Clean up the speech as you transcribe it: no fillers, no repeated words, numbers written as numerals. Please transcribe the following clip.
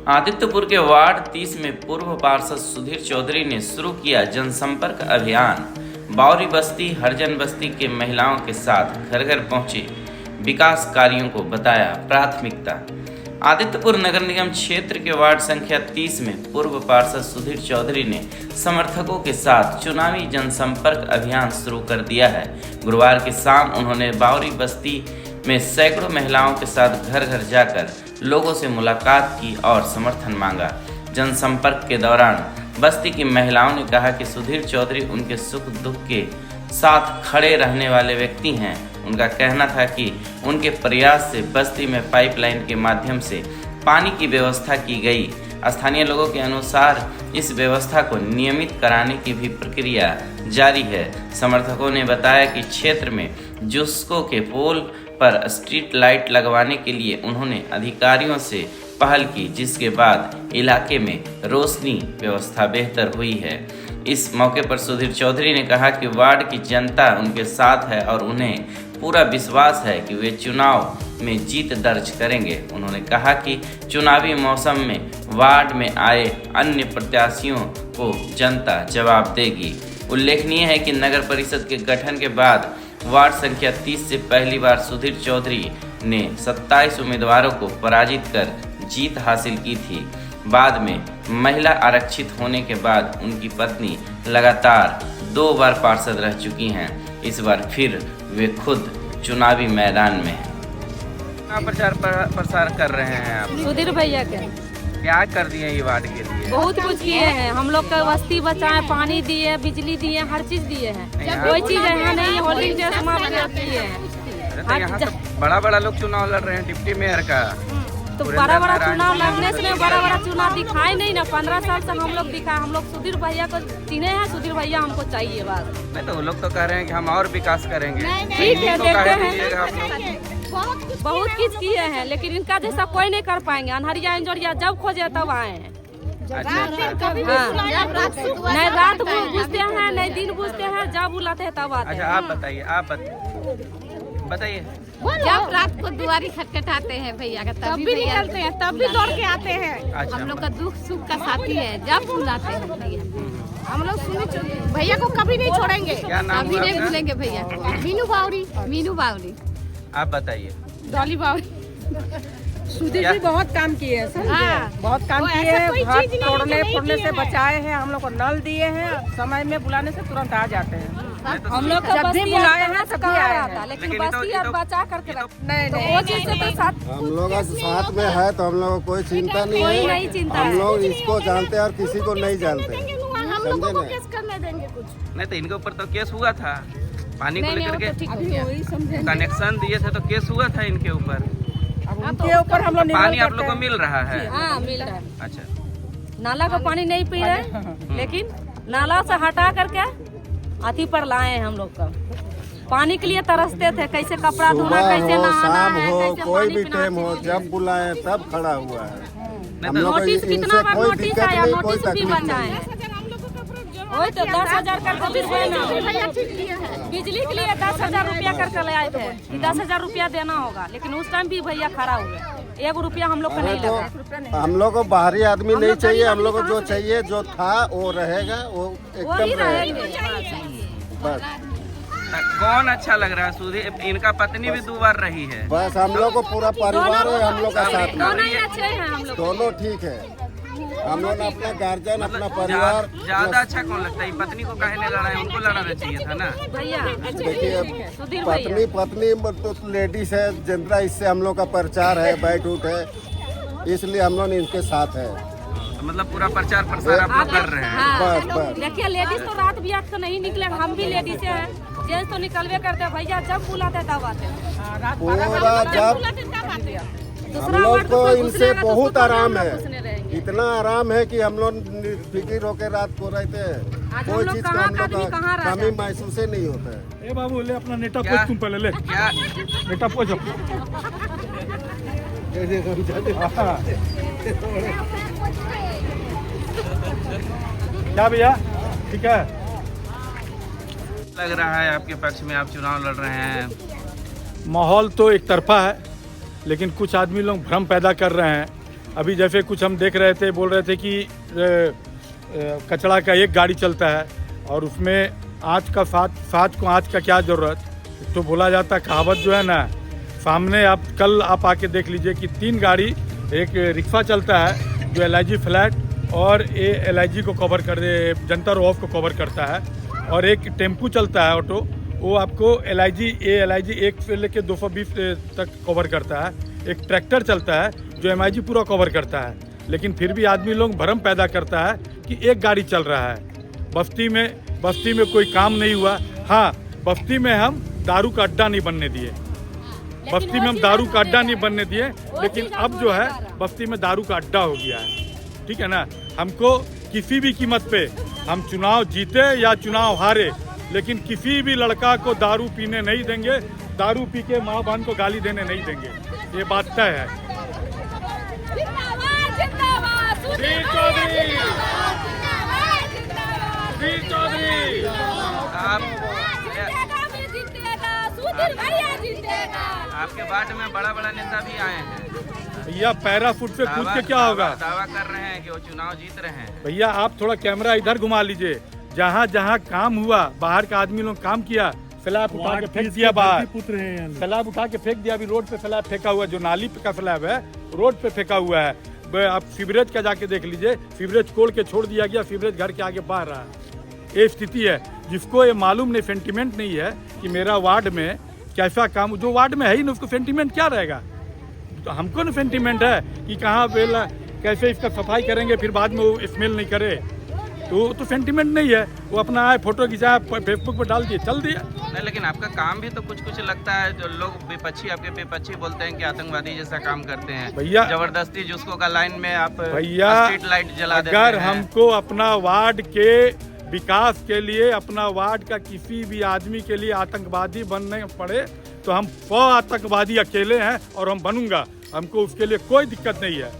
आदित्यपुर के वार्ड 30 में पूर्व पार्षद सुधीर चौधरी ने शुरू किया जनसंपर्क अभियान। बावरी बस्ती हरजन बस्ती के महिलाओं के साथ घर घर पहुंचे, विकास कार्यों को बताया प्राथमिकता। आदित्यपुर नगर निगम क्षेत्र के वार्ड संख्या 30 में पूर्व पार्षद सुधीर चौधरी ने समर्थकों के साथ चुनावी जनसंपर्क अभियान शुरू कर दिया है। गुरुवार की शाम उन्होंने बावरी बस्ती में सैकड़ों महिलाओं के साथ घर घर जाकर लोगों से मुलाकात की और समर्थन मांगा। जनसंपर्क के दौरान बस्ती की महिलाओं ने कहा कि सुधीर चौधरी उनके सुख दुख के साथ खड़े रहने वाले व्यक्ति हैं। उनका कहना था कि उनके प्रयास से बस्ती में पाइपलाइन के माध्यम से पानी की व्यवस्था की गई। स्थानीय लोगों के अनुसार इस व्यवस्था को नियमित कराने की भी प्रक्रिया जारी है। समर्थकों ने बताया कि क्षेत्र में जुस्को के पोल पर स्ट्रीट लाइट लगवाने के लिए उन्होंने अधिकारियों से पहल की, जिसके बाद इलाके में रोशनी व्यवस्था बेहतर हुई है। इस मौके पर सुधीर चौधरी ने कहा कि वार्ड की जनता उनके साथ है और उन्हें पूरा विश्वास है कि वे चुनाव में जीत दर्ज करेंगे। उन्होंने कहा कि चुनावी मौसम में वार्ड में आए अन्य प्रत्याशियों को जनता जवाब देगी। उल्लेखनीय है कि नगर परिषद के गठन के बाद वार्ड संख्या 30 से पहली बार सुधीर चौधरी ने 27 उम्मीदवारों को पराजित कर जीत हासिल की थी। बाद में महिला आरक्षित होने के बाद उनकी पत्नी लगातार 2 बार पार्षद रह चुकी हैं। इस बार फिर वे खुद चुनावी मैदान में हैं। प्रचार प्रसार कर रहे हैं आप? सुधीर भैया के क्या कर दिए ये वार्ड के लिए? बहुत कुछ किए हैं। हम लोग का बस्ती बचाए, पानी दिए, बिजली दिए, हर चीज दिए हैं। कोई चीज यहाँ नहीं होल्डिंग टैक्स माफ किए हैं। यहाँ तो बड़ा लोग चुनाव लड़ रहे हैं डिप्टी मेयर का। तो बड़ा चुनाव लड़ने से बड़ा चुनाव दिखाई नहीं ना। 15 साल से हम लोग दिखा, हम लोग सुधीर भैया को चिन्हे हैं। सुधीर भैया हमको चाहिए बस। नहीं तो वो लोग तो कह रहे हैं कि हम और विकास करेंगे। ठीक है, देखते हैं। बहुत कुछ किए हैं, लेकिन इनका जैसा कोई नहीं कर पाएंगे। अनहरिया इंजोरिया जब खोजे तब आए हैं। नहीं रात बुझते हैं, नहीं दिन बुझते हैं, जब बुलाते हैं तब आते हैं। आप बताइए जब रात को दुआरी खटखटाते हैं भैया का तब भी निकलते हैं, तब भी दौड़ के आते हैं। हम लोग का दुख सुख का साथी है। जब बुलाते हैं भैया हम लोग सुने भैया को कभी नहीं छोड़ेंगे, कभी नहीं भूलेंगे भैया को। मीनू बावरी। आप बताइए। डॉली बावरी। सुधीर जी बहुत काम किए हैं सर। बहुत काम किए हैं। घर तोड़ने फोड़ने से बचाए हैं। हम लोग को नल दिए हैं। समय में बुलाने से तुरंत आ जाते हैं। हम लोग जब भी बुलाए हैं तभी आए हैं। लेकिन बस्ती और बचा करके नहीं वो चीज से तो साथ हम लोग साथ में है तो हम लोग को कोई चिंता नहीं कोई है। नहीं चिंता हम है। लोग इसको जानते हैं और किसी को नहीं जानते। हम लोगों को केस करने देंगे कुछ नहीं तो इनके ऊपर तो केस हुआ था। पानी को लेकर के वही समझे। कनेक्शन दिए थे तो केस हुआ था इनके ऊपर। उनके ऊपर हम लोग पानी आप लोग को मिल रहा है? हाँ मिल रहा है। अच्छा, नाला का पानी नहीं पी रहे, लेकिन नाला से हटा करके अथी पर लाए हैं। हम लोग का पानी के लिए तरसते थे, कैसे कपड़ा धोना, कैसे नहाना है, हो, कैसे कोई पानी भी पीना टाइम हो, जब बुलाए तब खड़ा हुआ है। हम लोग को नोटिस कितना इनसे बार कोई नोटिस दिक्कत आया, नहीं, कोई नोटिस भी तकलीफ बचा नहीं। है। वही तो 10,000 का नोटिस है ना। बिजली के लिए 10,000 रुपया करके ले आए थे कि 10,000 रुपया देना होगा, लेकिन उस टाइम भी भैया खड़ा हुए। 1 रुपया हम लोग को नहीं लगा। हम लोग को बाहरी आदमी नहीं चाहिए। हम लोग को जो चाहिए, जो था वो रहेगा, वो एकदम रहेगा बस। कौन अच्छा लग रहा है? सुधीर, इनका पत्नी भी 2 बार रही है। बस हम लोग को पूरा परिवार है हम लोग का साथ में। दोनों ही अच्छे हैं हम लोग। दोनों ठीक है। हम लोग अपना गार्जियन, अपना परिवार। ज्यादा अच्छा कौन लगता है? पत्नी को काहे नहीं लड़ा है? उनको लड़ाना चाहिए था ना। भैया देखिए, सुधीर भैया पत्नी तो लेडीज है, जनता इससे हम लोग का प्रचार है, बैठ उठ है, इसलिए हम लोग इनके साथ है। तो मतलब पूरा प्रचार प्रसार आप लोग कर रहे हैं। बस बस। देखिए, लेडीज तो रात भी आज तो नहीं निकले। हम भी लेडीज हैं, जेंट्स तो निकलवे करते हैं। भैया जब बुलाते तब आते हैं। पूरा जब हम लोग को इनसे बहुत आराम है। इतना आराम है कि हम लोग फिक्र होकर रात को रहते हैं। कोई चीज का हम लोग का कमी महसूस ही नहीं होता है। ए बाबू ले अपना नेटा पोच, तुम पहले ले क्या नेटा पोच। क्या भैया ठीक है? लग रहा है आपके पक्ष में आप चुनाव लड़ रहे हैं? माहौल तो एक तरफा है, लेकिन कुछ आदमी लोग भ्रम पैदा कर रहे हैं अभी जैसे कुछ हम देख रहे थे, बोल रहे थे कि कचरा का एक गाड़ी चलता है और उसमें आँच का साथ को आँच का क्या ज़रूरत। तो बोला जाता कहावत जो है ना, सामने आप कल आप आके देख लीजिए कि 3 गाड़ी, एक रिक्शा चलता है जो LIG फ्लैट और LIG को कवर कर दे, जनता रोफ को कवर करता है, और एक टेम्पू चलता है ऑटो, वो आपको LIG 1 से लेके 220 तक कवर करता है। एक ट्रैक्टर चलता है जो MIG पूरा कवर करता है, लेकिन फिर भी आदमी लोग भ्रम पैदा करता है कि एक गाड़ी चल रहा है। बस्ती में कोई काम नहीं हुआ। हाँ, बस्ती में हम दारू का अड्डा नहीं बनने दिए, बस्ती में हम दारू का अड्डा नहीं बनने दिए, लेकिन अब जो है बस्ती में दारू का अड्डा हो गया है। ठीक है ना, हमको किसी भी कीमत पे, हम चुनाव जीते या चुनाव हारे, लेकिन किसी भी लड़का को दारू पीने नहीं देंगे, दारू पी के माँ बहन को गाली देने नहीं देंगे, ये बात तय है। आपके वार्ड में बड़ा नेता भी आए हैं भैया, पैराफुट से कूद के क्या होगा? दावा कर रहे हैं कि वो चुनाव जीत रहे हैं। भैया आप थोड़ा कैमरा इधर घुमा लीजिए, जहाँ जहाँ काम हुआ, बाहर का आदमी लोग काम किया, स्लैब उठा के फेंक दिया बाहर, स्लैब उठा के फेंक दिया। अभी रोड पे स्लैब फेंका हुआ है, जो नाली का स्लैब है रोड पे फेंका हुआ है। आप सीवरेज का जाके देख लीजिए, सीवरेज खोल के छोड़ दिया गया, सीवरेज घर के आगे बह रहा है। ये स्थिति है। जिसको ये मालूम नहीं, सेंटिमेंट नहीं है कि मेरा वार्ड में कैसा काम, जो वार्ड में है ही नहीं उसको सेंटिमेंट क्या रहेगा। तो हमको ना सेंटिमेंट है कि कहाँ बेला कैसे इसका सफाई करेंगे, फिर बाद में वो स्मेल नहीं करे, तो सेंटिमेंट नहीं है। वो अपना आए, फोटो खिंचाया, फेसबुक पर डाल दिए, चल दिया। नहीं, लेकिन आपका काम भी तो कुछ लगता है। जो लोग विपक्षी, आपके विपक्षी बोलते हैं कि आतंकवादी जैसा काम करते हैं भैया, जबरदस्ती जिसको का लाइन में आप भैया स्ट्रीट लाइट जला देते अगर हैं। हमको अपना वार्ड के विकास के लिए, अपना वार्ड का किसी भी आदमी के लिए आतंकवादी बनने पड़े, तो हम 100 आतंकवादी अकेले हैं और हम बनूंगा, हमको उसके लिए कोई दिक्कत नहीं है।